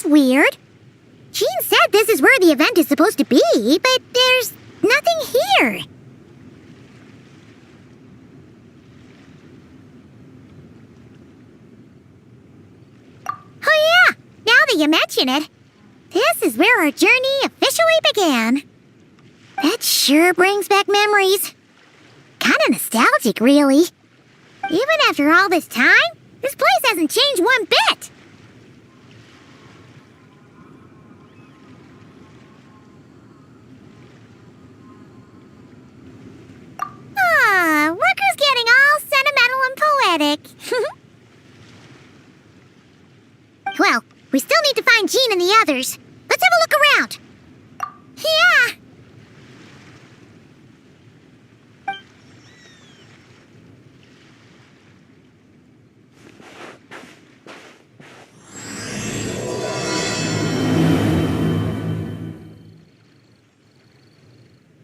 Weird. Jean said this is where the event is supposed to be, but there's nothing here. Oh yeah, now that you mention it, this is where our journey officially began. That sure brings back memories. Kinda nostalgic, really. Even after all this time, this place hasn't changed one bit. Look who's getting all sentimental and poetic. Well, we still need to find Jean and the others. Let's have a look around. Yeah.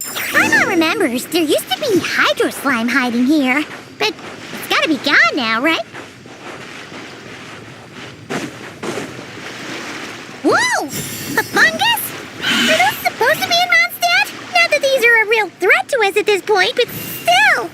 Paimon remembers there used to be hydro slime hiding here, but it's gotta be gone now, right? Whoa! A fungus? Are those supposed to be in Mondstadt? Not that these are a real threat to us at this point, but still!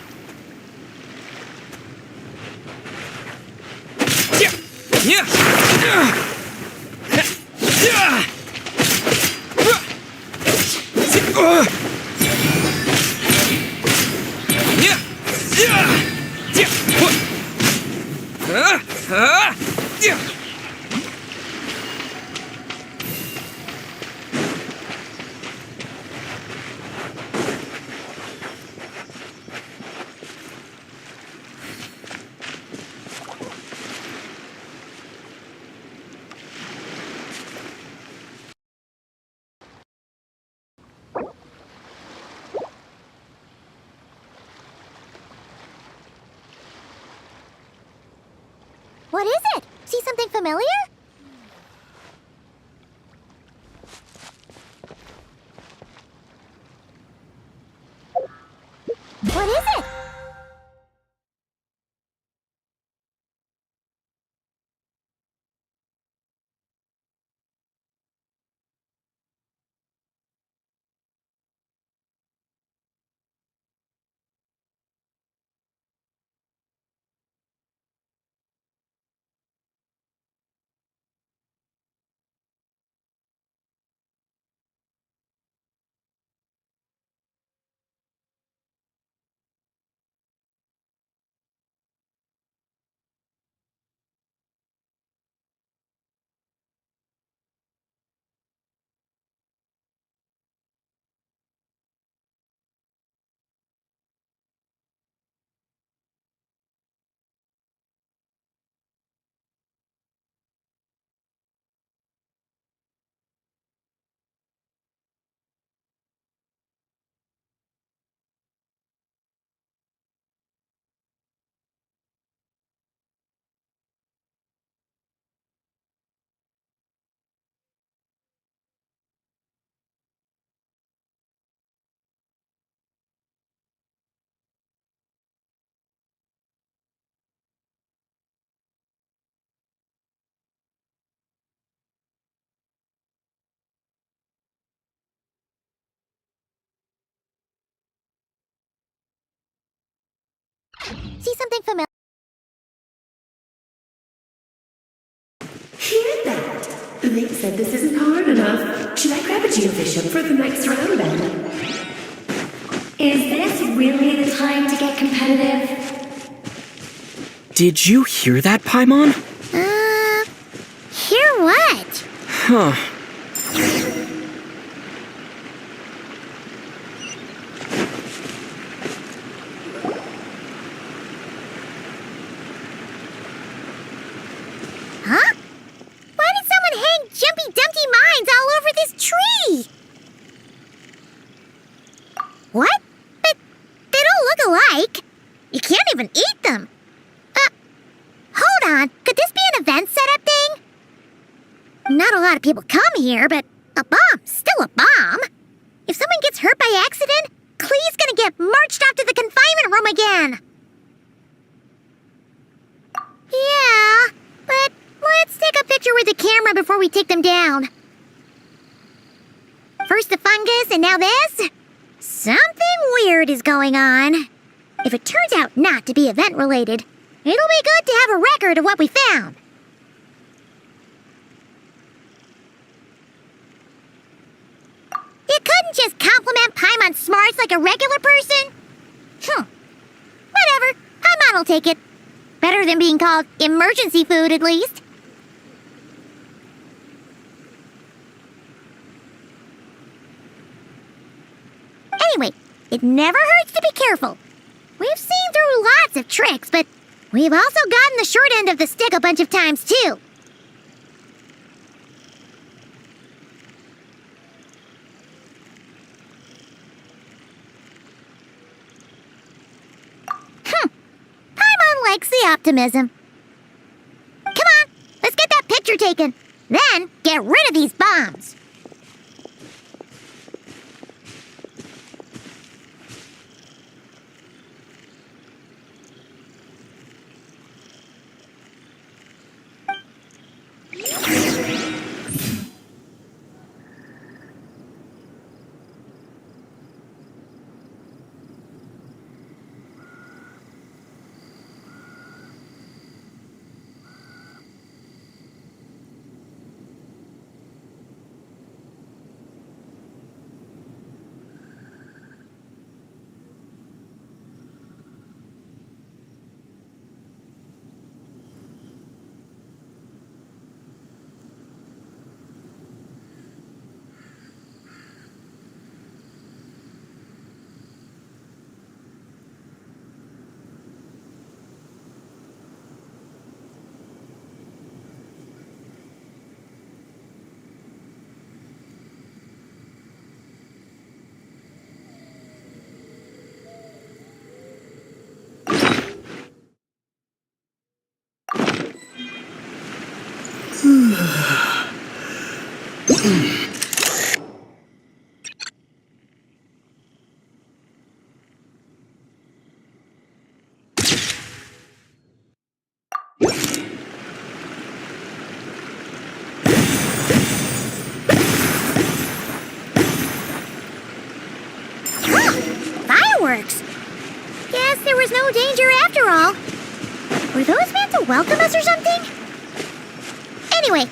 What is it? See something familiar? What is it? See something familiar? Hear that? They said this isn't hard enough. Should I grab a geofishing for the next round then? Is this really the time to get competitive? Did you hear that, Paimon? Hear what? Huh. Huh? Why did someone hang Jumpy Dumpty Mines all over this tree? What? But they don't look alike. You can't even eat them. Hold on. Could this be an event setup thing? Not a lot of people come here, but a bomb's still a bomb. If someone gets hurt by accident, Clee's gonna get marched off to the confinement room again. Yeah, but let's take a picture with the camera before we take them down. First the fungus, and now this? Something weird is going on. If it turns out not to be event-related, it'll be good to have a record of what we found. You couldn't just compliment Paimon's smarts like a regular person? Whatever. Paimon will take it. Better than being called emergency food, at least. Anyway, it never hurts to be careful. We've seen through lots of tricks, but we've also gotten the short end of the stick a bunch of times, too. Paimon likes the optimism. Come on, let's get that picture taken. Then, get rid of these bombs. Fireworks! Guess there was no danger after all. Were those meant to welcome us or something? Anyway,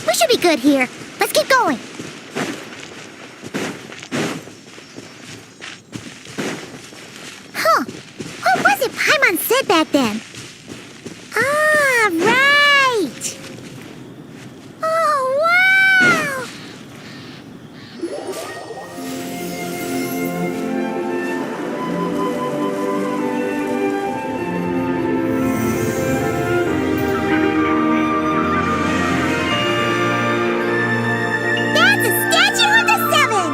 we should be good here. Let's keep going. Huh. What was it Paimon said back then? Ah, right! Oh, wow! That's a statue of the Seven!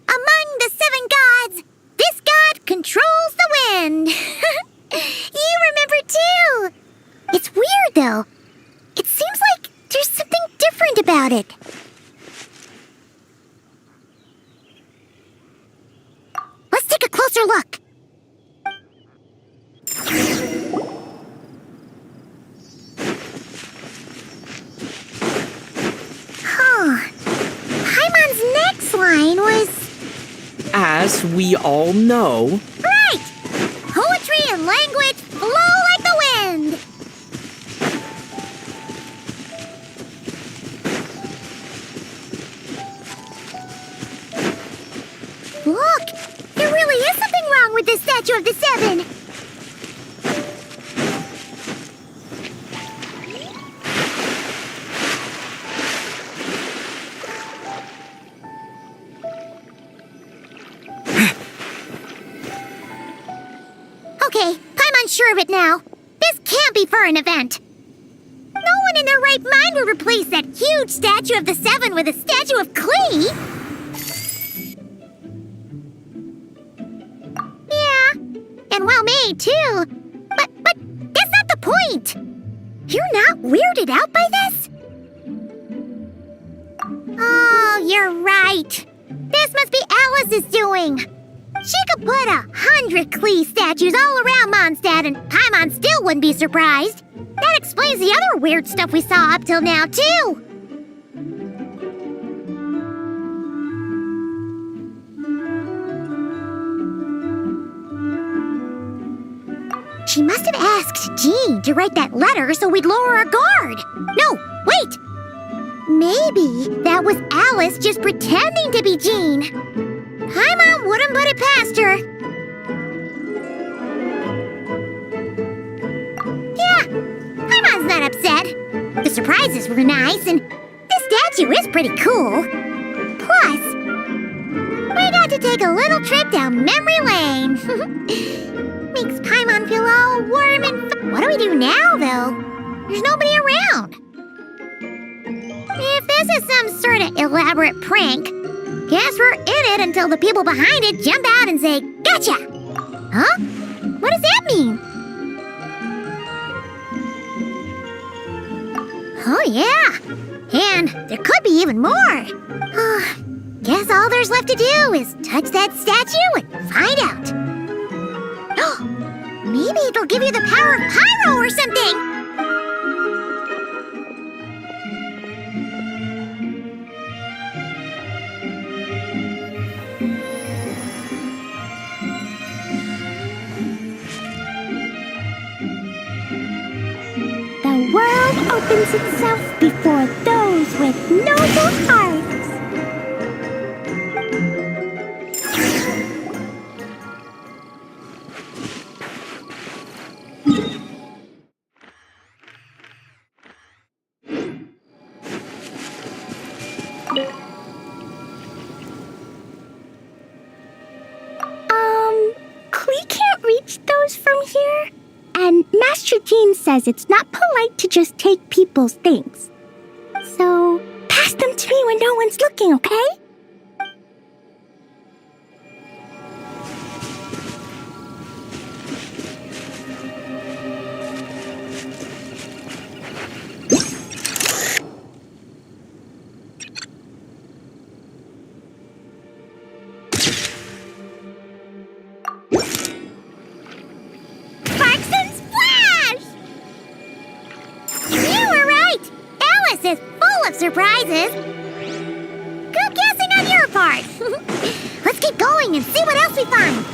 Among the seven gods, this god controls the wind. You remember too. It's weird though. It seems like there's something different about it. Let's take a closer look. Huh. Paimon's next line was... As we all know, Right! Poetry and language flow like the wind! Look! There really is something wrong with this statue of the Seven! Okay, Paimon's sure of it now. This can't be for an event. No one in their right mind would replace that huge statue of the Seven with a statue of Klee. Yeah, and well made too. But that's not the point. You're not weirded out by this? Oh, you're right. This must be Alice's doing. She could put 100 Klee statues all around Mondstadt and Paimon still wouldn't be surprised. That explains the other weird stuff we saw up till now, too. She must have asked Jean to write that letter so we'd lower our guard. No, wait! Maybe that was Alice just pretending to be Jean. Paimon wouldn't put it past her. Yeah, Paimon's not upset. The surprises were nice, and this statue is pretty cool. Plus, we got to take a little trip down memory lane. Makes Paimon feel all warm and what do we do now, though? There's nobody around. If this is some sort of elaborate prank, guess we're in it until the people behind it jump out and say, "Gotcha!" Huh? What does that mean? Oh, yeah. And there could be even more. Guess all there's left to do is touch that statue and find out. Maybe it'll give you the power of pyro or something! The world opens itself before those with noble hearts. Klee can't reach those from here. And Master Jean says it's not polite to just take people's things. So, pass them to me when no one's looking, okay? Is full of surprises. Good guessing on your part. Let's keep going and see what else we find.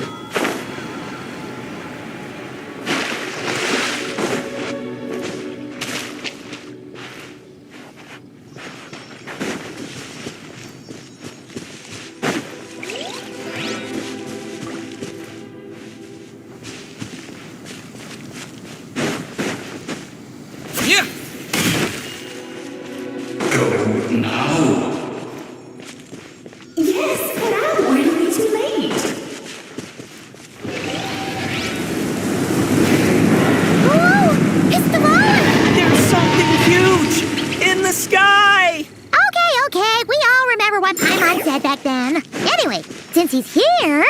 Yeah. Now. Yes, but I'm going to be too late. Whoa! It's the ball! There's something huge in the sky! Okay. We all remember what Paimon said back then. Anyway, since he's here,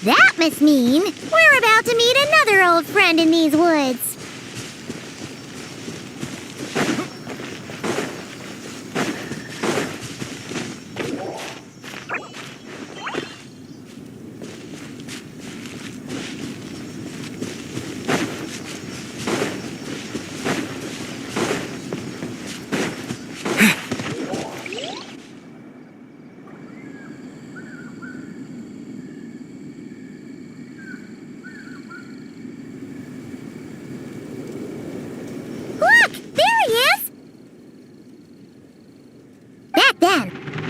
that must mean we're about to meet another old friend in these woods.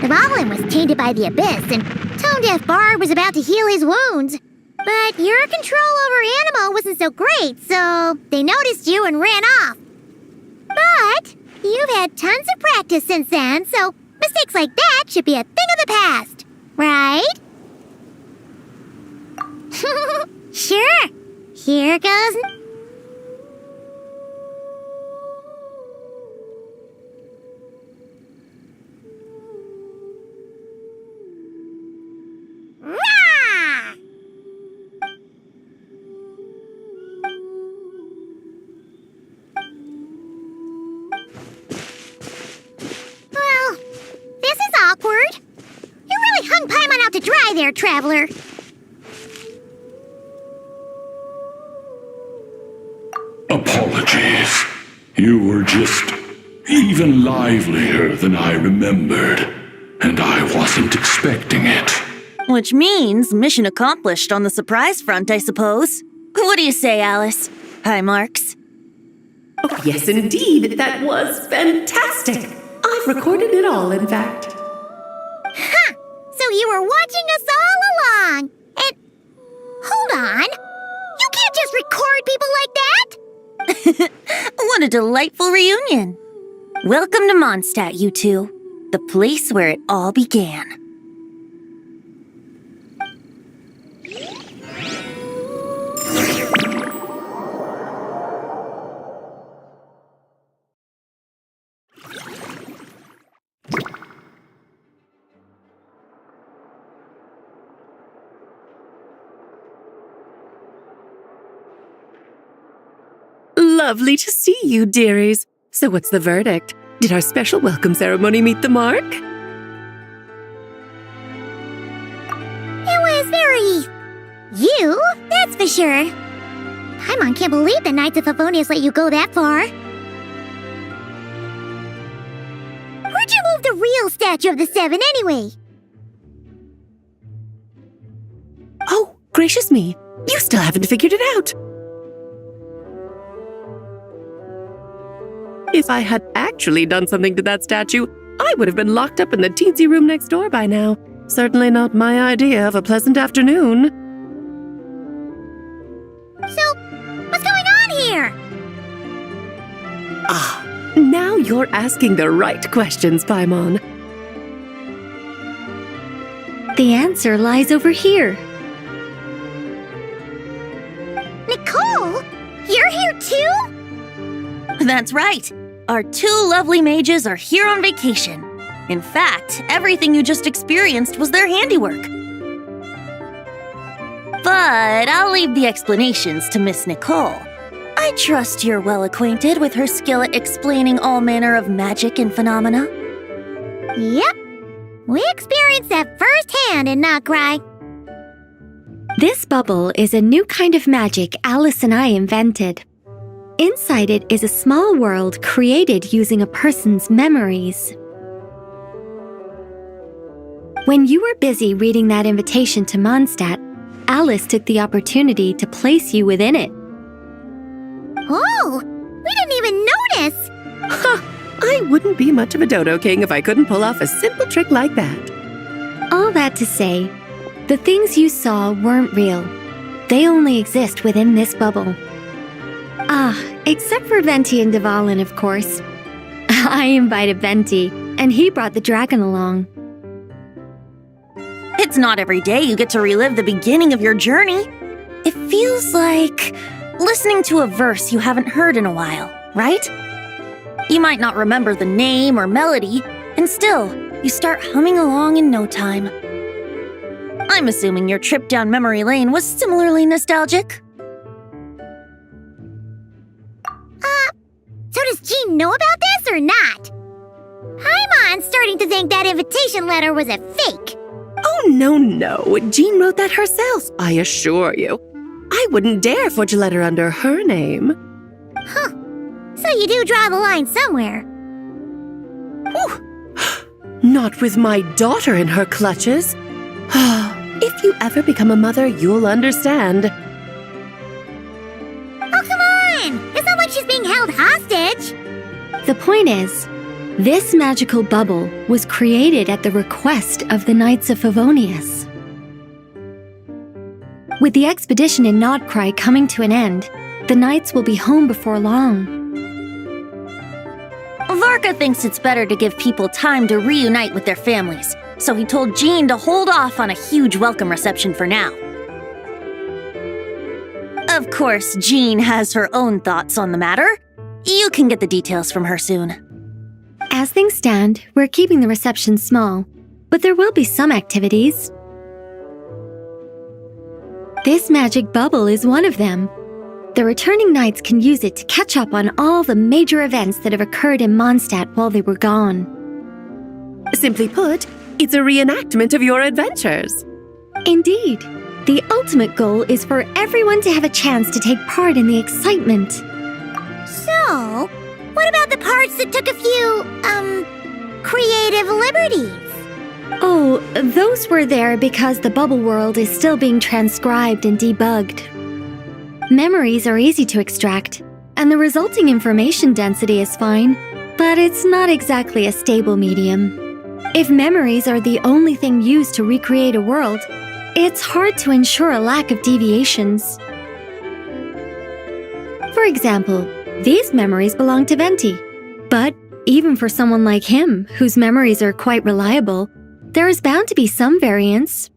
The Boblin was tainted by the Abyss, and Tone Deaf Bard was about to heal his wounds. But your control over Animo wasn't so great, so they noticed you and ran off. But you've had tons of practice since then, so mistakes like that should be a thing of the past, right? Sure. Here goes... to dry there, traveler. Apologies. You were just even livelier than I remembered, and I wasn't expecting it. Which means mission accomplished on the surprise front, I suppose. What do you say, Alice? Hi, Marks. Oh, yes, indeed. That was fantastic. I've recorded it all, in fact. Ha! So you were watching us all along. And hold on. You can't just record people like that. What a delightful reunion. Welcome to Mondstadt, you two. The place where it all began. Lovely to see you, dearies. So what's the verdict? Did our special welcome ceremony meet the mark? It was very... you, that's for sure. Paimon can't believe the Knights of Favonius let you go that far. Where'd you move the real statue of the Seven, anyway? Oh, gracious me. You still haven't figured it out. If I had actually done something to that statue, I would have been locked up in the teensy room next door by now. Certainly not my idea of a pleasant afternoon. So, what's going on here? Ah, now you're asking the right questions, Paimon. The answer lies over here. Nicole? You're here too? That's right. Our two lovely mages are here on vacation. In fact, everything you just experienced was their handiwork. But I'll leave the explanations to Miss Nicole. I trust you're well acquainted with her skill at explaining all manner of magic and phenomena. Yep. We experienced that firsthand in Noctri. This bubble is a new kind of magic Alice and I invented. Inside it is a small world created using a person's memories. When you were busy reading that invitation to Mondstadt, Alice took the opportunity to place you within it. Oh, we didn't even notice. I wouldn't be much of a dodo king if I couldn't pull off a simple trick like that. All that to say, the things you saw weren't real. They only exist within this bubble. Ah, except for Venti and Dvalin, of course. I invited Venti, and he brought the dragon along. It's not every day you get to relive the beginning of your journey. It feels like listening to a verse you haven't heard in a while, right? You might not remember the name or melody, and still, you start humming along in no time. I'm assuming your trip down memory lane was similarly nostalgic. So does Jean know about this or not? Paimon's starting to think that invitation letter was a fake. Oh, no. Jean wrote that herself, I assure you. I wouldn't dare forge a letter under her name. Huh. So you do draw the line somewhere. Not with my daughter in her clutches. If you ever become a mother, you'll understand. Oh, come on! It's not like she's being held hostage. The point is, this magical bubble was created at the request of the Knights of Favonius. With the expedition in Noctri coming to an end, the Knights will be home before long. Varka thinks it's better to give people time to reunite with their families, so he told Jean to hold off on a huge welcome reception for now. Of course, Jean has her own thoughts on the matter. You can get the details from her soon. As things stand, we're keeping the reception small, but there will be some activities. This magic bubble is one of them. The returning knights can use it to catch up on all the major events that have occurred in Mondstadt while they were gone. Simply put, It's a reenactment of your adventures. Indeed. The ultimate goal is for everyone to have a chance to take part in the excitement. So, what about the parts that took a few, creative liberties? Oh, those were there because the bubble world is still being transcribed and debugged. Memories are easy to extract, and the resulting information density is fine, but it's not exactly a stable medium. If memories are the only thing used to recreate a world, it's hard to ensure a lack of deviations. For example, these memories belong to Venti, but even for someone like him, whose memories are quite reliable, there is bound to be some variance.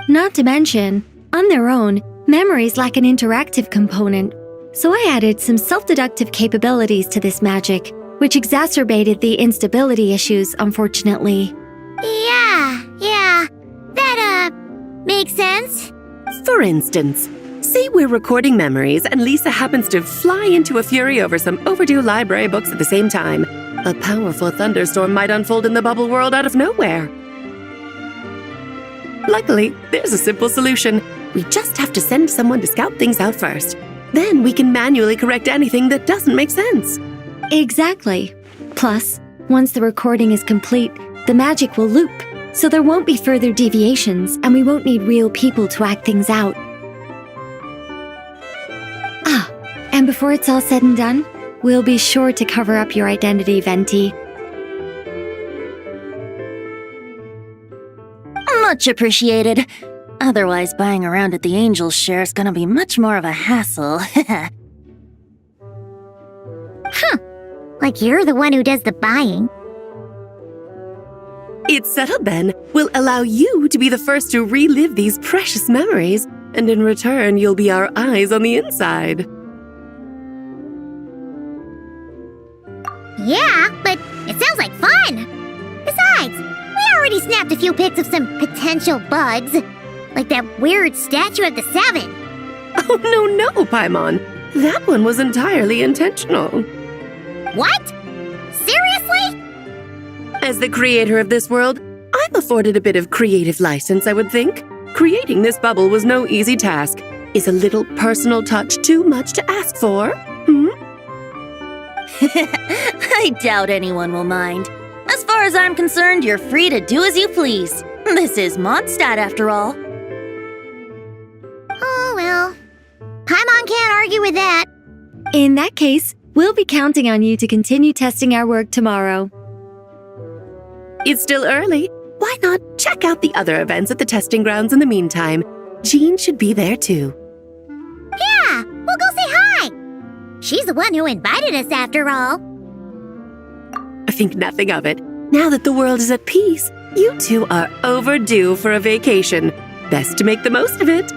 Not to mention, on their own, memories lack an interactive component, so I added some self-deductive capabilities to this magic, which exacerbated the instability issues, unfortunately. Yeah, that, makes sense. For instance, say we're recording memories and Lisa happens to fly into a fury over some overdue library books at the same time. A powerful thunderstorm might unfold in the bubble world out of nowhere. Luckily, there's a simple solution. We just have to send someone to scout things out first. Then we can manually correct anything that doesn't make sense. Exactly. Plus, once the recording is complete, the magic will loop, so there won't be further deviations and we won't need real people to act things out. Ah, and before it's all said and done, we'll be sure to cover up your identity, Venti. Much appreciated. Otherwise, buying around at the Angel's share is gonna be much more of a hassle. Like you're the one who does the buying. It's settled then. We'll allow you to be the first to relive these precious memories, and in return, you'll be our eyes on the inside. Yeah, but it sounds like fun! Besides, we already snapped a few pics of some potential bugs. Like that weird statue of the Seven. Oh, no, Paimon. That one was entirely intentional. What? Seriously? As the creator of this world, I'm afforded a bit of creative license, I would think. Creating this bubble was no easy task. Is a little personal touch too much to ask for? I doubt anyone will mind. As far as I'm concerned, you're free to do as you please. This is Mondstadt, after all. Oh, well. Paimon can't argue with that. In that case, we'll be counting on you to continue testing our work tomorrow. It's still early. Why not check out the other events at the testing grounds in the meantime? Jean should be there too. Yeah, we'll go say hi. She's the one who invited us after all. Think nothing of it. Now that the world is at peace, you two are overdue for a vacation. Best to make the most of it.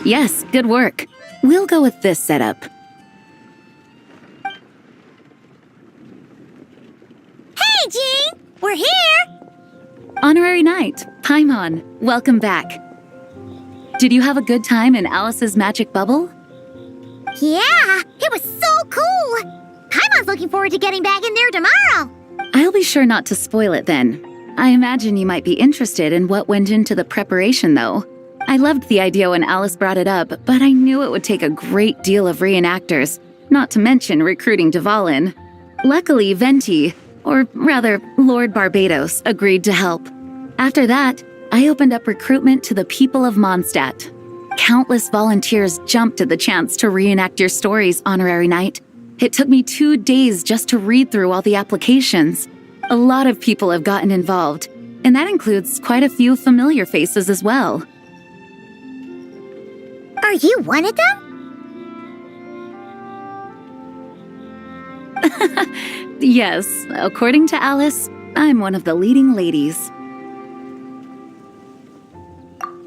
Yes, good work. We'll go with this setup. Hey, Jean! We're here! Honorary Knight, Paimon, welcome back. Did you have a good time in Alice's magic bubble? Yeah, it was so cool! Paimon's looking forward to getting back in there tomorrow! I'll be sure not to spoil it then. I imagine you might be interested in what went into the preparation, though. I loved the idea when Alice brought it up, but I knew it would take a great deal of reenactors, not to mention recruiting Dvalin. Luckily, Venti, or rather, Lord Barbados, agreed to help. After that, I opened up recruitment to the people of Mondstadt. Countless volunteers jumped at the chance to reenact your stories, Honorary Knight. It took me 2 days just to read through all the applications. A lot of people have gotten involved, and that includes quite a few familiar faces as well. Are you one of them? Yes, according to Alice, I'm one of the leading ladies.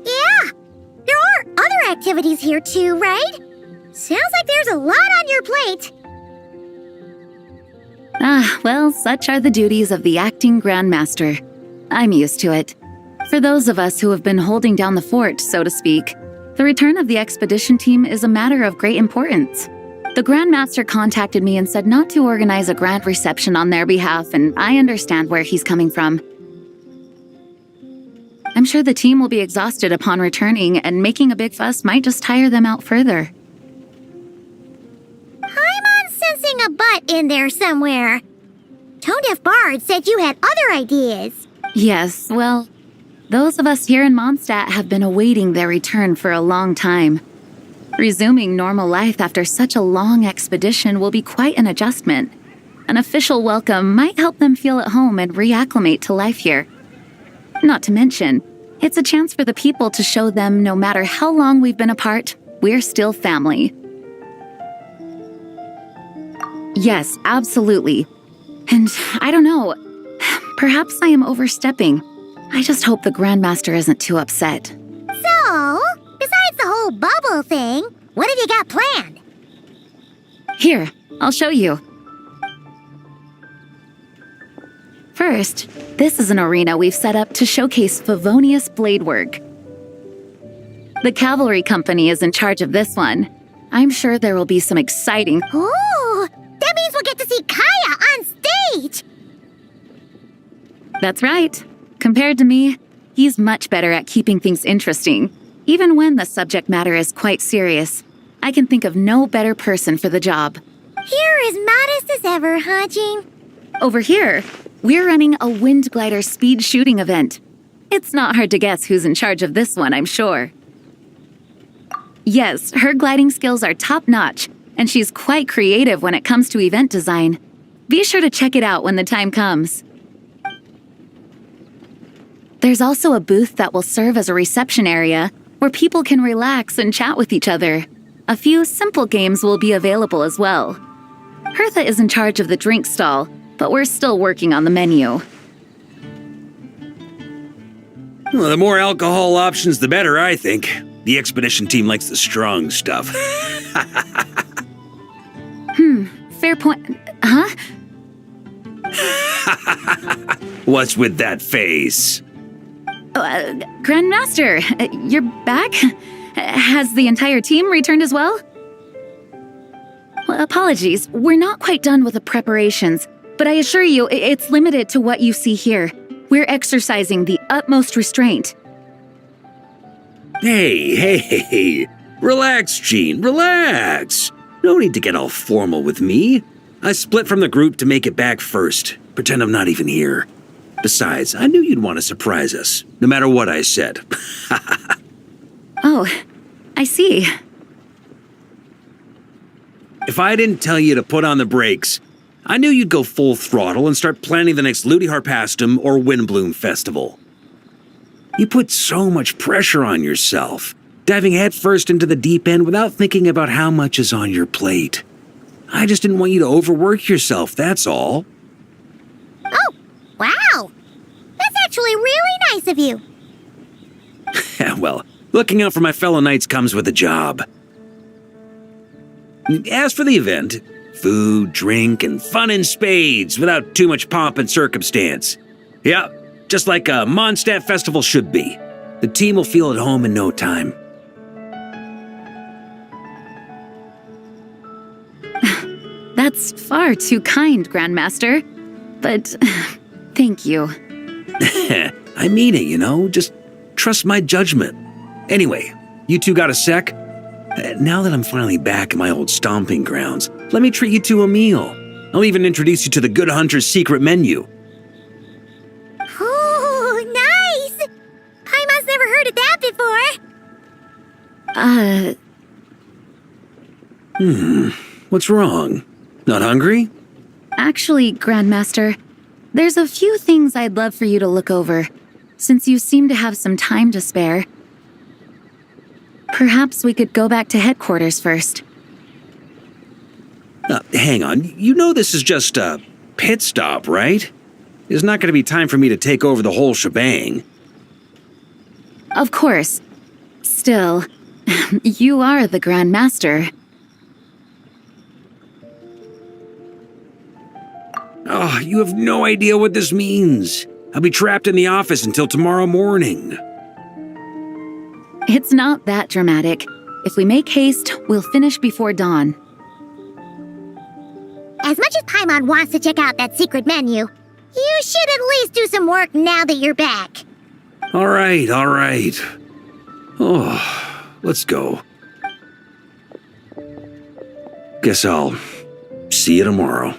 Yeah, there are other activities here too, right? Sounds like there's a lot on your plate. Well, such are the duties of the acting Grandmaster. I'm used to it. For those of us who have been holding down the fort, so to speak, the return of the expedition team is a matter of great importance. The Grandmaster contacted me and said not to organize a grand reception on their behalf, and I understand where he's coming from. I'm sure the team will be exhausted upon returning, and making a big fuss might just tire them out further. I'm sensing a butt in there somewhere. Tone-deaf Bard said you had other ideas. Yes, well, those of us here in Mondstadt have been awaiting their return for a long time. Resuming normal life after such a long expedition will be quite an adjustment. An official welcome might help them feel at home and reacclimate to life here. Not to mention, it's a chance for the people to show them no matter how long we've been apart, we're still family. Yes, absolutely. And I don't know, perhaps I am overstepping. I just hope the Grandmaster isn't too upset. So, besides the whole bubble thing, what have you got planned? Here, I'll show you. First, this is an arena we've set up to showcase Favonius blade work. The cavalry company is in charge of this one. I'm sure there will be some exciting... Ooh, that means we'll get to see Kaya on stage! That's right. Compared to me, he's much better at keeping things interesting. Even when the subject matter is quite serious, I can think of no better person for the job. You're as modest as ever, huh, Jean? Over here, we're running a wind glider speed shooting event. It's not hard to guess who's in charge of this one, I'm sure. Yes, her gliding skills are top-notch, and she's quite creative when it comes to event design. Be sure to check it out when the time comes. There's also a booth that will serve as a reception area where people can relax and chat with each other. A few simple games will be available as well. Hertha is in charge of the drink stall, but we're still working on the menu. Well, the more alcohol options, the better, I think. The expedition team likes the strong stuff. Fair point. Huh? What's with that face? Grandmaster, you're back? Has the entire team returned as well? Well, apologies, we're not quite done with the preparations, but I assure you it's limited to what you see here. We're exercising the utmost restraint. Hey. Relax, Jean, relax. No need to get all formal with me. I split from the group to make it back first. Pretend I'm not even here. Besides, I knew you'd want to surprise us, no matter what I said. Oh, I see. If I didn't tell you to put on the brakes, I knew you'd go full throttle and start planning the next Ludi Harpastum or Windbloom Festival. You put so much pressure on yourself, diving headfirst into the deep end without thinking about how much is on your plate. I just didn't want you to overwork yourself, that's all. Oh, wow! That's actually really nice of you. Well, looking out for my fellow knights comes with a job. As for the event, food, drink, and fun in spades without too much pomp and circumstance. Yeah, just like a Mondstadt festival should be. The team will feel at home in no time. That's far too kind, Grandmaster. But thank you. I mean it, you know, just trust my judgment. Anyway, you two got a sec? Now that I'm finally back in my old stomping grounds, let me treat you to a meal. I'll even introduce you to the Good Hunter's secret menu. Oh, nice! Paimon's never heard of that before. What's wrong? Not hungry? Actually, Grandmaster, there's a few things I'd love for you to look over, since you seem to have some time to spare. Perhaps we could go back to headquarters first. Hang on. You know this is just a pit stop, right? There's not going to be time for me to take over the whole shebang. Of course. Still, you are the Grand Master. Oh, you have no idea what this means. I'll be trapped in the office until tomorrow morning. It's not that dramatic. If we make haste, we'll finish before dawn. As much as Paimon wants to check out that secret menu, you should at least do some work now that you're back. All right. Oh, let's go. Guess I'll see you tomorrow.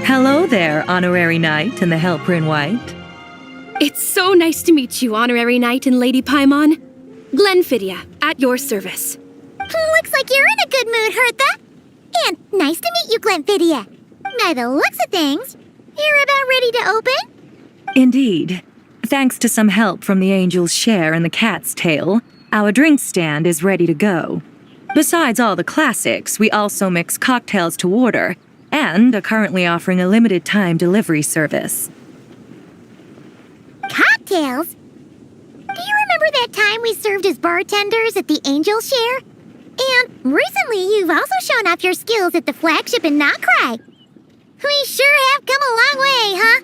Hello there, Honorary Knight and the Helper in White. It's so nice to meet you, Honorary Knight and Lady Paimon. Glenfidia, at your service. Looks like you're in a good mood, Hertha. And nice to meet you, Glenfidia. By the looks of things, you're about ready to open? Indeed. Thanks to some help from the Angel's Share and the Cat's Tail, our drink stand is ready to go. Besides all the classics, we also mix cocktails to order and are currently offering a limited time delivery service. Cocktails? Do you remember that time we served as bartenders at the Angel's Share? And recently you've also shown off your skills at the flagship in Nocrai. We sure have come a long way, huh?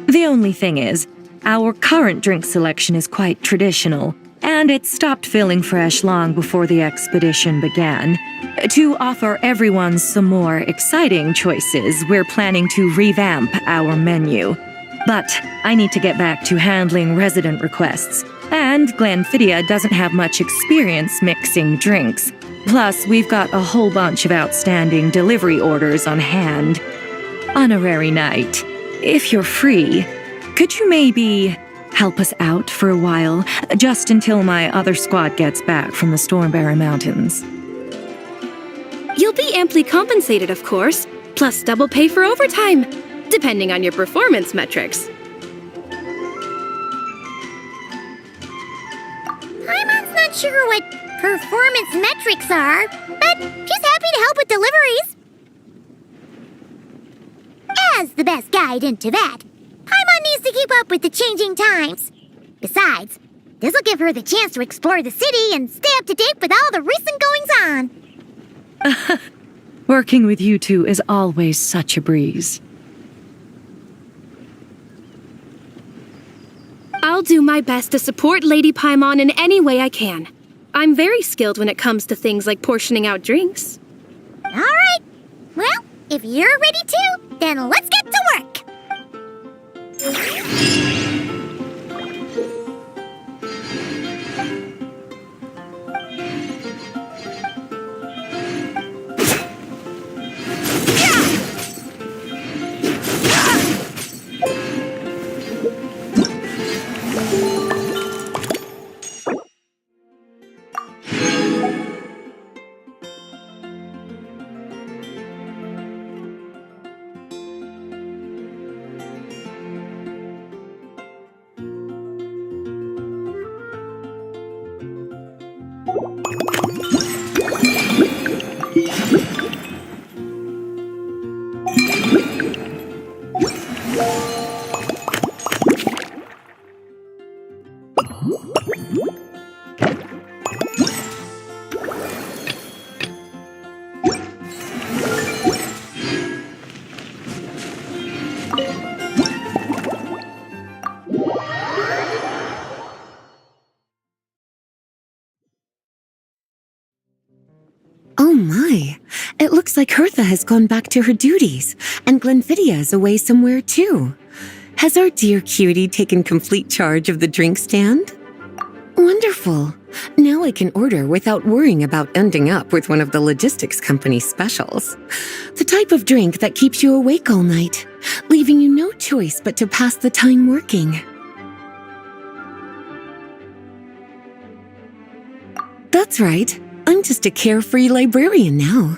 The only thing is, our current drink selection is quite traditional, and it stopped feeling fresh long before the expedition began. To offer everyone some more exciting choices, we're planning to revamp our menu. But I need to get back to handling resident requests, and Glenfidia doesn't have much experience mixing drinks. Plus, we've got a whole bunch of outstanding delivery orders on hand. Honorary Knight, if you're free, could you maybe help us out for a while, just until my other squad gets back from the Stormbearer Mountains? You'll be amply compensated, of course, plus double pay for overtime, depending on your performance metrics. Paimon's not sure what performance metrics are, but she's happy to help with deliveries. As the best guide into that, Paimon needs to keep up with the changing times. Besides, this'll give her the chance to explore the city and stay up to date with all the recent goings-on. Working with you two is always such a breeze. I'll do my best to support Lady Paimon in any way I can. I'm very skilled when it comes to things like portioning out drinks. All right. Well, if you're ready too, then let's get to work. Oh my, it looks like Hertha has gone back to her duties, and Glenfidia is away somewhere too. Has our dear cutie taken complete charge of the drink stand? Wonderful. Now I can order without worrying about ending up with one of the logistics company specials. The type of drink that keeps you awake all night, leaving you no choice but to pass the time working. That's right. I'm just a carefree librarian now.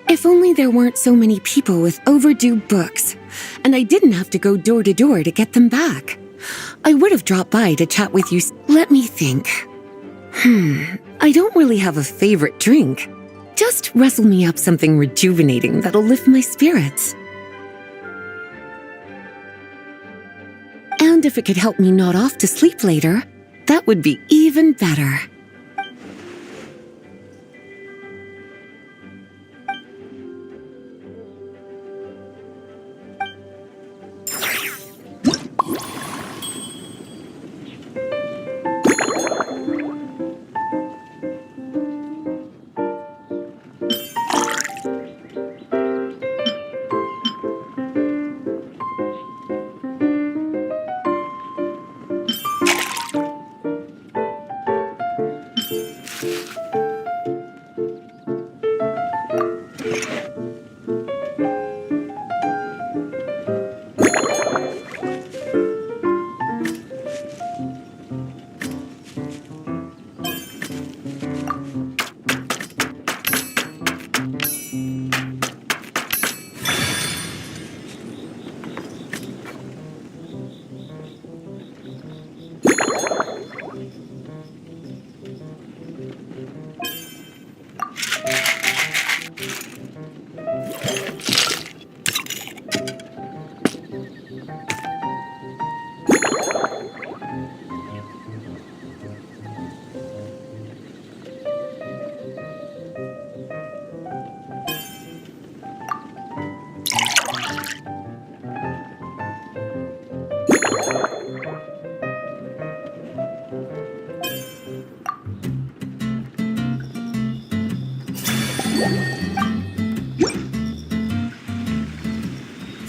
If only there weren't so many people with overdue books, and I didn't have to go door to door to get them back. I would have dropped by to chat with you. Let me think. I don't really have a favorite drink. Just wrestle me up something rejuvenating that'll lift my spirits. And if it could help me nod off to sleep later, that would be even better.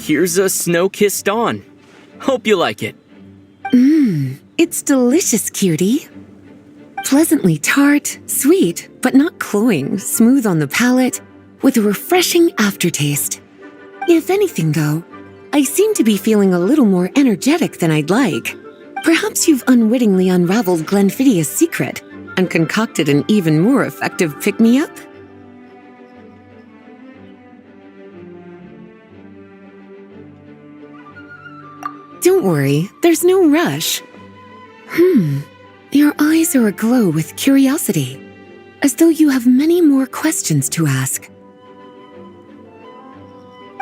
Here's a snow-kissed dawn. Hope you like it. It's delicious, cutie. Pleasantly tart, sweet, but not cloying, smooth on the palate, with a refreshing aftertaste. If anything, though, I seem to be feeling a little more energetic than I'd like. Perhaps you've unwittingly unraveled Glenfiddia's secret and concocted an even more effective pick-me-up? Don't worry, there's no rush. Your eyes are aglow with curiosity, as though you have many more questions to ask.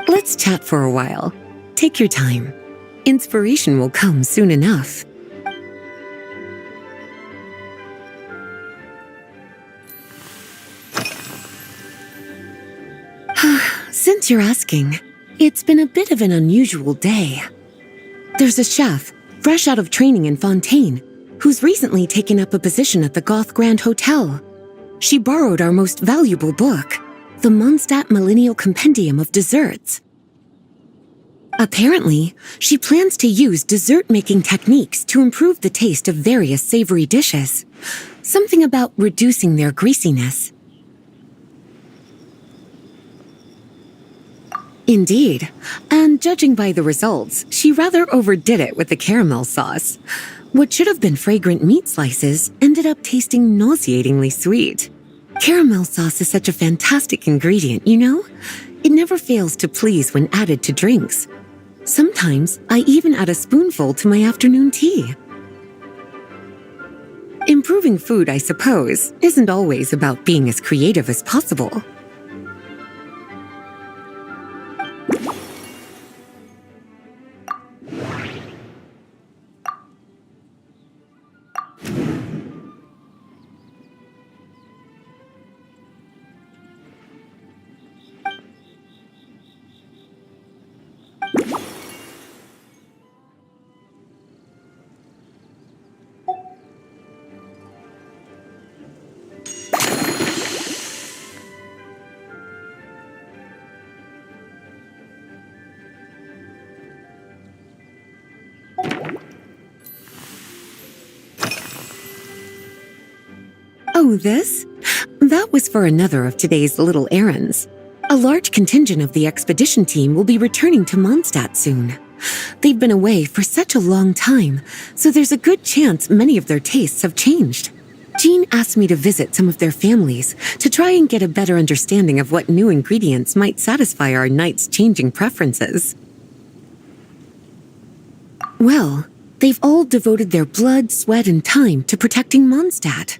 Let's chat for a while. Take your time. Inspiration will come soon enough. Since you're asking, it's been a bit of an unusual day. There's a chef, fresh out of training in Fontaine, who's recently taken up a position at the Goth Grand Hotel. She borrowed our most valuable book, the Mondstadt Millennial Compendium of Desserts. Apparently, she plans to use dessert-making techniques to improve the taste of various savory dishes. Something about reducing their greasiness. Indeed, and judging by the results, she rather overdid it with the caramel sauce. What should have been fragrant meat slices ended up tasting nauseatingly sweet. Caramel sauce is such a fantastic ingredient, you know? It never fails to please when added to drinks. Sometimes I even add a spoonful to my afternoon tea. Improving food, I suppose, isn't always about being as creative as possible. Oh, this? That was for another of today's little errands. A large contingent of the expedition team will be returning to Mondstadt soon. They've been away for such a long time, so there's a good chance many of their tastes have changed. Jean asked me to visit some of their families to try and get a better understanding of what new ingredients might satisfy our knights' changing preferences. Well, they've all devoted their blood, sweat, and time to protecting Mondstadt.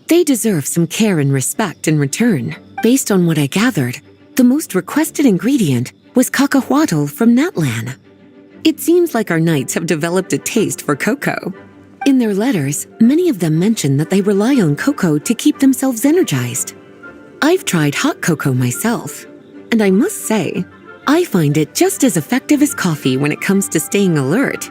They deserve some care and respect in return. Based on what I gathered, the most requested ingredient was cacahuatl from Natlan. It seems like our knights have developed a taste for cocoa. In their letters, many of them mention that they rely on cocoa to keep themselves energized. I've tried hot cocoa myself, and I must say, I find it just as effective as coffee when it comes to staying alert.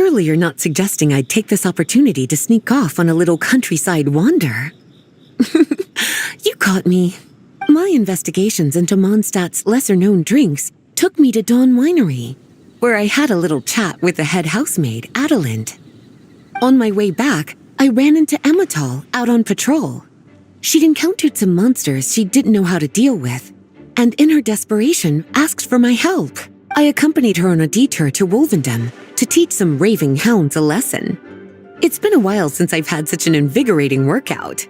Surely you're not suggesting I'd take this opportunity to sneak off on a little countryside wander. You caught me. My investigations into Mondstadt's lesser-known drinks took me to Dawn Winery, where I had a little chat with the head housemaid, Adelind. On my way back, I ran into Emmetall out on patrol. She'd encountered some monsters she didn't know how to deal with, and in her desperation, asked for my help. I accompanied her on a detour to Wolvendom to teach some raving hounds a lesson. It's been a while since I've had such an invigorating workout.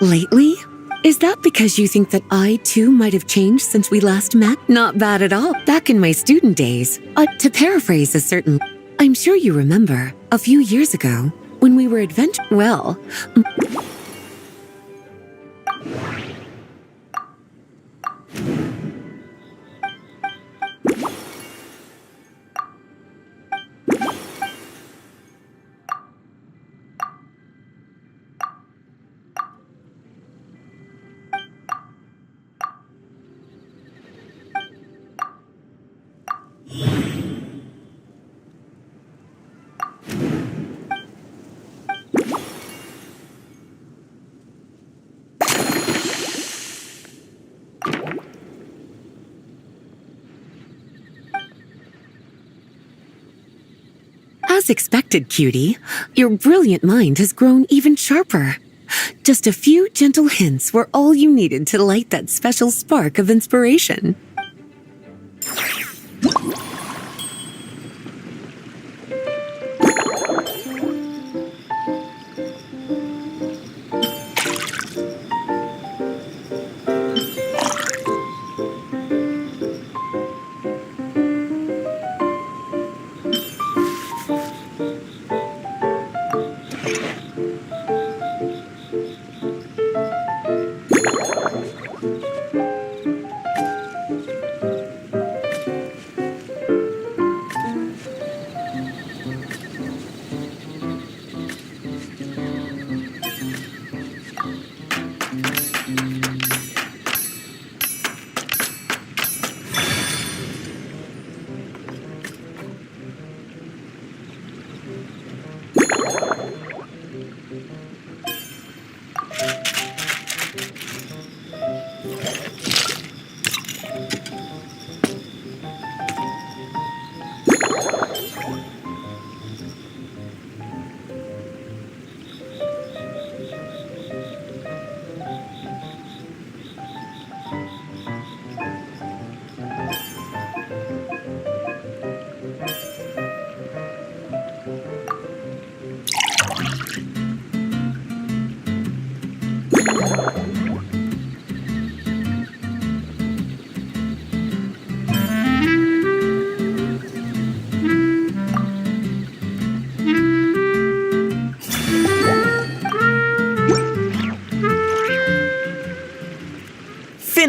Lately? Is that because you think that I, too, might have changed since we last met? Not bad at all. Back in my student days, to paraphrase a certain... I'm sure you remember, a few years ago, when we were well... As expected, cutie, your brilliant mind has grown even sharper. Just a few gentle hints were all you needed to light that special spark of inspiration.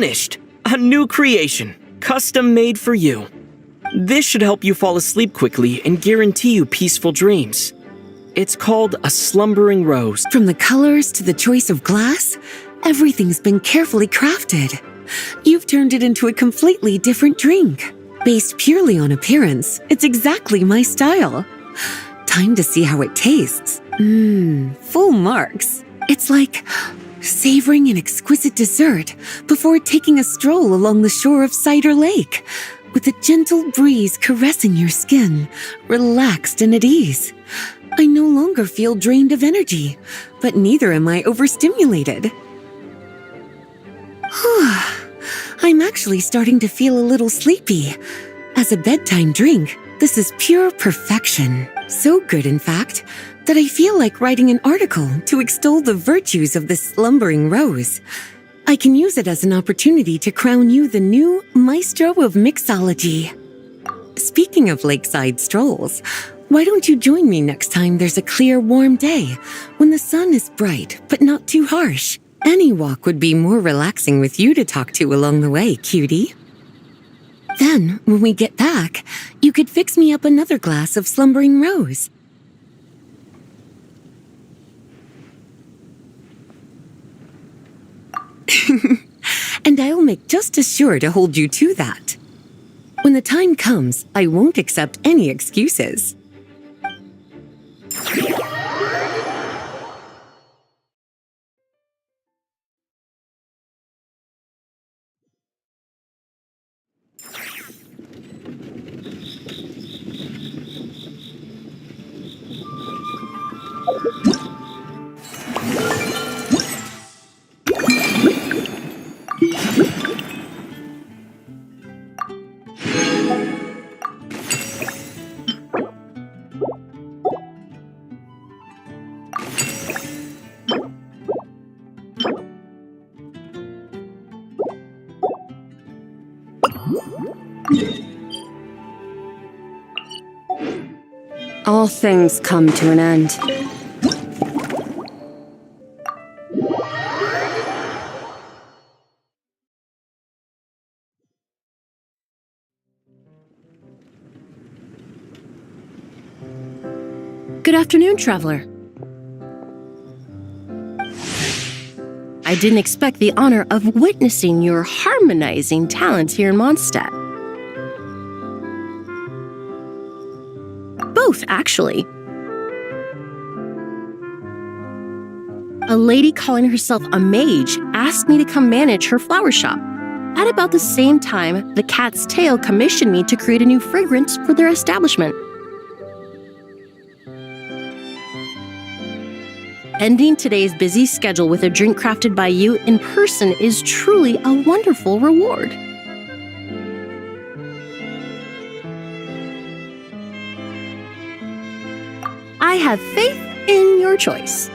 finished! A new creation, custom made for you. This should help you fall asleep quickly and guarantee you peaceful dreams. It's called a slumbering rose. From the colors to the choice of glass, everything's been carefully crafted. You've turned it into a completely different drink. Based purely on appearance, it's exactly my style. Time to see how it tastes. Full marks. It's like savoring an exquisite dessert before taking a stroll along the shore of Cider Lake, with a gentle breeze caressing your skin, relaxed and at ease. I no longer feel drained of energy, but neither am I overstimulated. I'm actually starting to feel a little sleepy. As a bedtime drink, this is pure perfection. So good, in fact, that I feel like writing an article to extol the virtues of the slumbering rose. I can use it as an opportunity to crown you the new maestro of mixology. Speaking of lakeside strolls, why don't you join me next time there's a clear, warm day when the sun is bright but not too harsh? Any walk would be more relaxing with you to talk to along the way, cutie. Then, when we get back, you could fix me up another glass of slumbering rose. And I'll make just as sure to hold you to that. When the time comes, I won't accept any excuses. All things come to an end. Good afternoon, traveler. I didn't expect the honor of witnessing your harmonizing talents here in Mondstadt. Both, actually. A lady calling herself a mage asked me to come manage her flower shop. At about the same time, the Cat's Tail commissioned me to create a new fragrance for their establishment. Ending today's busy schedule with a drink crafted by you in person is truly a wonderful reward. I have faith in your choice.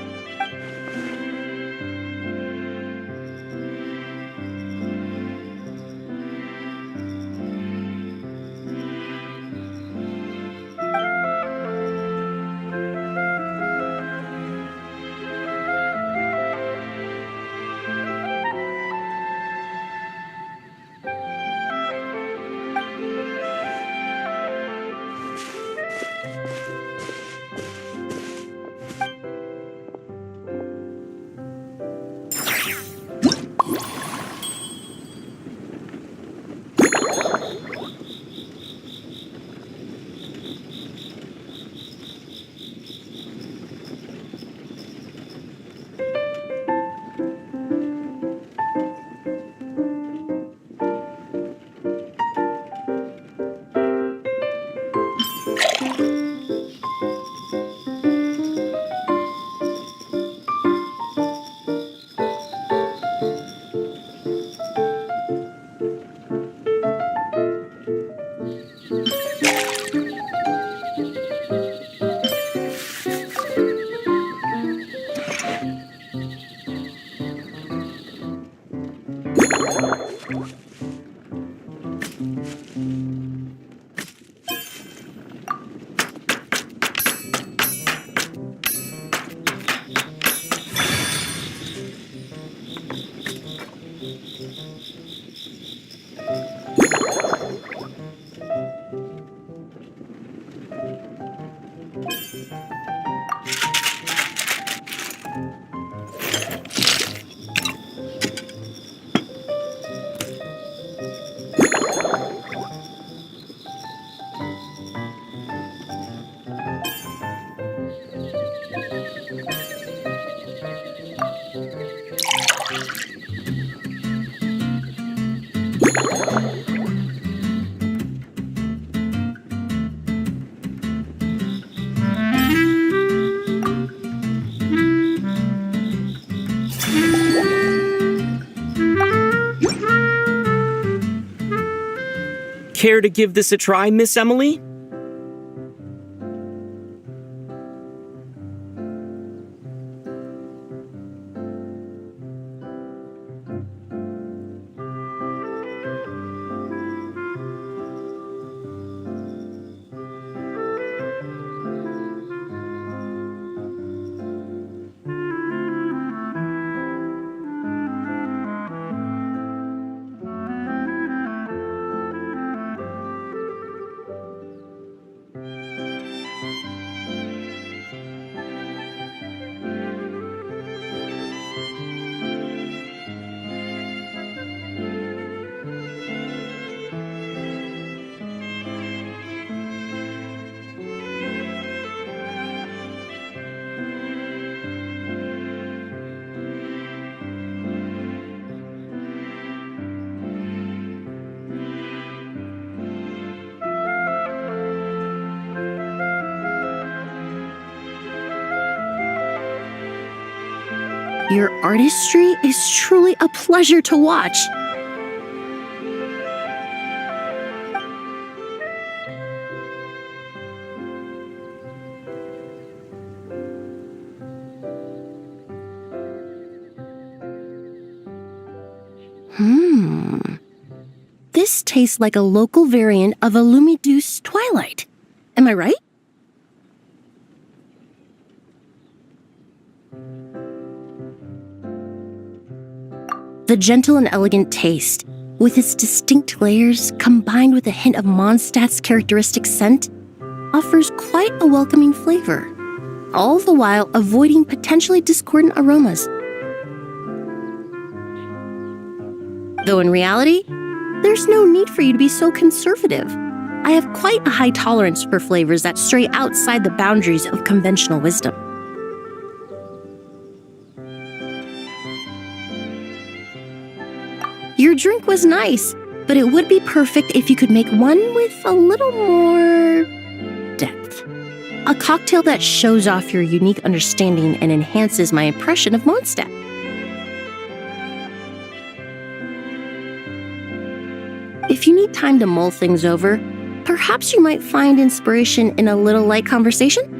Care to give this a try, Miss Emily? Your artistry is truly a pleasure to watch. This tastes like a local variant of a Lumiduce Twilight. Am I right? The gentle and elegant taste, with its distinct layers combined with a hint of Mondstadt's characteristic scent, offers quite a welcoming flavor, all the while avoiding potentially discordant aromas. Though in reality, there's no need for you to be so conservative. I have quite a high tolerance for flavors that stray outside the boundaries of conventional wisdom. Your drink was nice, but it would be perfect if you could make one with a little more depth. A cocktail that shows off your unique understanding and enhances my impression of Mondstadt. If you need time to mull things over, perhaps you might find inspiration in a little light conversation?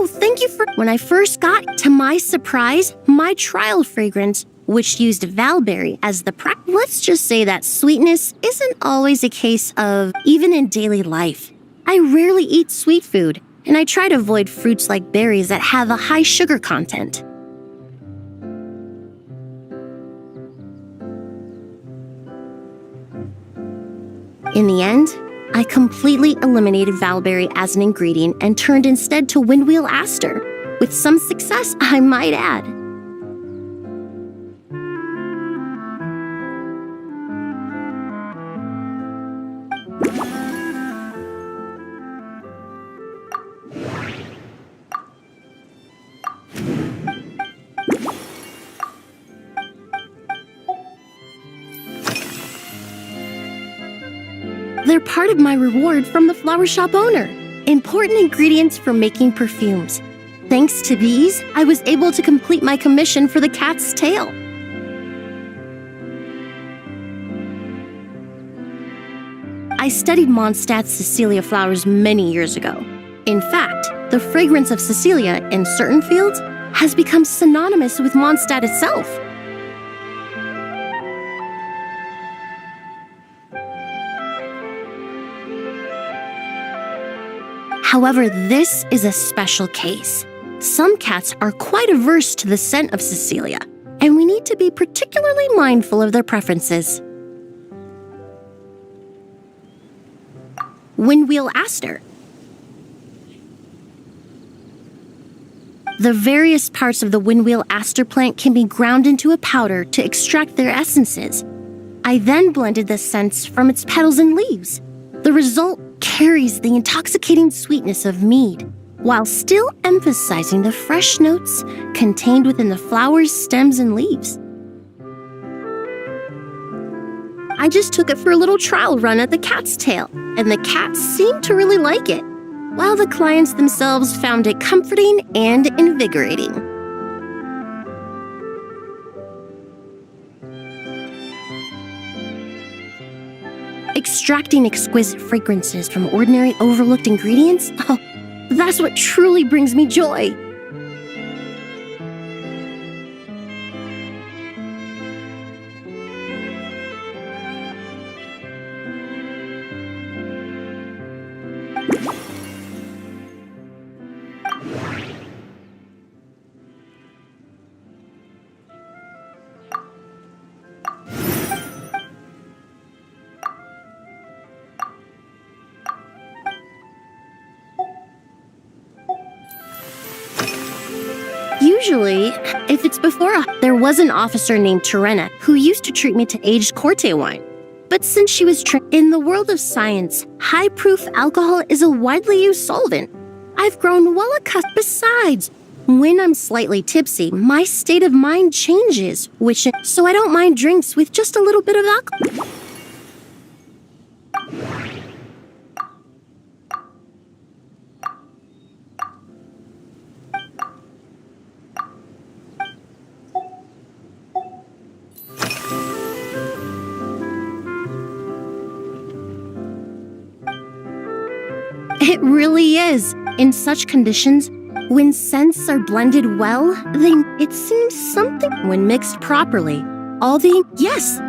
Thank you for... When I first got, to my surprise, my trial fragrance, which used Valberry as the let's just say that sweetness isn't always a case of, even in daily life. I rarely eat sweet food, and I try to avoid fruits like berries that have a high sugar content. In the end, I completely eliminated Valberry as an ingredient and turned instead to Windwheel Aster, with some success, I might add. They're part of my reward from the flower shop owner. Important ingredients for making perfumes. Thanks to these, I was able to complete my commission for the cat's tail. I studied Mondstadt's Cecilia flowers many years ago. In fact, the fragrance of Cecilia in certain fields has become synonymous with Mondstadt itself. However, this is a special case. Some cats are quite averse to the scent of Cecilia, and we need to be particularly mindful of their preferences. Windwheel aster. The various parts of the windwheel aster plant can be ground into a powder to extract their essences. I then blended the scents from its petals and leaves. The result carries the intoxicating sweetness of mead, while still emphasizing the fresh notes contained within the flower's stems and leaves. I just took it for a little trial run at the cat's tail, and the cats seemed to really like it, while the clients themselves found it comforting and invigorating. Extracting exquisite fragrances from ordinary overlooked ingredients? Oh, that's what truly brings me joy. Usually, if it's before there was an officer named Terena who used to treat me to aged Corte wine. But since she was in the world of science, high-proof alcohol is a widely used solvent. I've grown well accustomed. Besides, when I'm slightly tipsy, my state of mind changes, so I don't mind drinks with just a little bit of alcohol. It really is. In such conditions, when scents are blended well, then it seems something when mixed properly. Yes,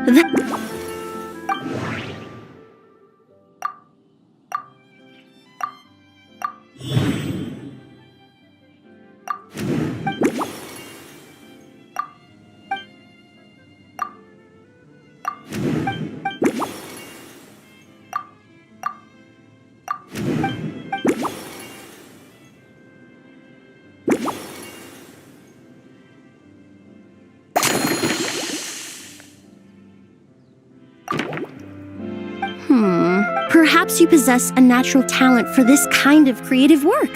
Perhaps you possess a natural talent for this kind of creative work.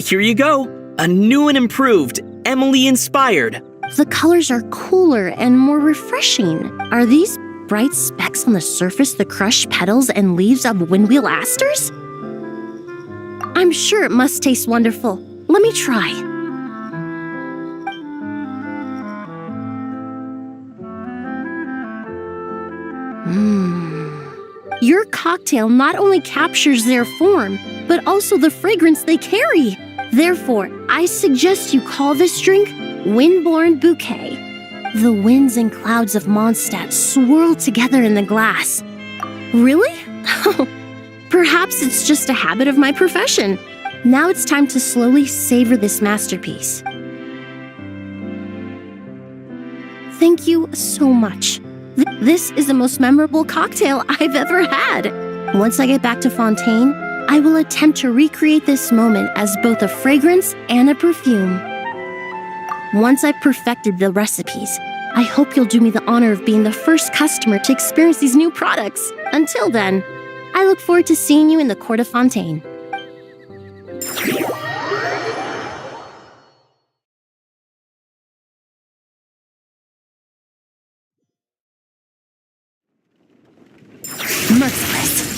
Here you go. A new and improved, Emily inspired. The colors are cooler and more refreshing. Are these bright specks on the surface the crushed petals and leaves of windwheel asters? I'm sure it must taste wonderful. Let me try. Your cocktail not only captures their form, but also the fragrance they carry. Therefore, I suggest you call this drink Windborne Bouquet. The winds and clouds of Mondstadt swirl together in the glass. Really? Perhaps it's just a habit of my profession. Now it's time to slowly savor this masterpiece. Thank you so much. This is the most memorable cocktail I've ever had. Once I get back to Fontaine, I will attempt to recreate this moment as both a fragrance and a perfume. Once I've perfected the recipes, I hope you'll do me the honor of being the first customer to experience these new products. Until then, I look forward to seeing you in the Court of Fontaine. Merciless.